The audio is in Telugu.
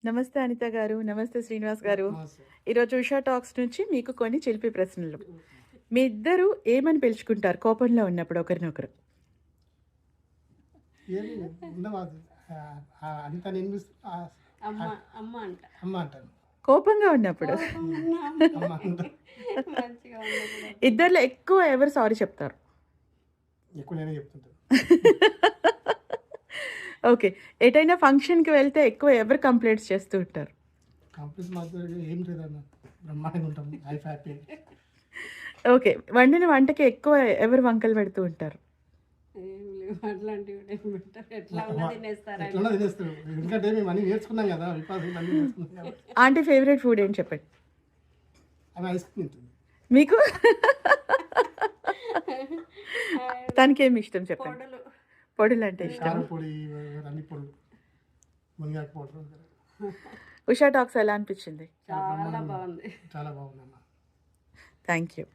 నమస్తే అనిత గారు. నమస్తే శ్రీనివాస్ గారు. నమస్తే. ఈరోజు ఉషా టాక్స్ నుంచి మీకు కొన్ని చిలిపి ప్రశ్నలు. మీ ఇద్దరు ఏమని పిలుచుకుంటారు కోపంలో ఉన్నప్పుడు ఒకరినొకరు? ఏమి ఉండవు అది. అనిత నేను అమ్మ అమ్మ అంట. అమ్మ అంటాను. కోపంగా ఉన్నప్పుడు అమ్మ అంట. మంచిగా ఉండదు. ఇద్దరిలో ఎక్కువ ఎవరు సారీ చెప్తారు? ఎక్కువ నేనే చెప్తుంటాను. ఓకే. ఎటైనా ఫంక్షన్‌కి వెళ్తే ఎక్కువ ఎవరు కంప్లెయింట్స్ చేస్తూ ఉంటారు? కంప్లీట్ మాత్రం ఏం లేదన్న, బ్రహ్మాండంగా ఉంటాం, హ్యాపీ. ఓకే. వండిన వంటకి ఎక్కువ ఎవరు వంకలు పెడుతూ ఉంటారు? ఏం లేవు అట్లాంటివి ఏం పెట్టరు. ఎట్లా ఉన్నా తినేస్తారా? ఎట్లా తినేస్తారు, ఎందుకంటే మేము అన్ని నేర్చుకున్నాం కదా, విపాసం అన్ని నేర్చుకున్నాం కాబట్టి. ఆంటీ ఫేవరెట్ ఫుడ్ ఏంటి చెప్పండి? ఆమె ఐస్ క్రీమ్ తింటుంది. మీకు? తనకేమి ఇష్టం చెప్పండి? పొడులు. పొడులు అంటే ఇష్టం. కారం పొడి, అన్ని పొడులు, మునిగాకు పౌడర్. ఉషా టాక్స్ ఎలా అనిపించింది? చాలా బాగుంది. చాలా బాగుందమ్మా. Thank you.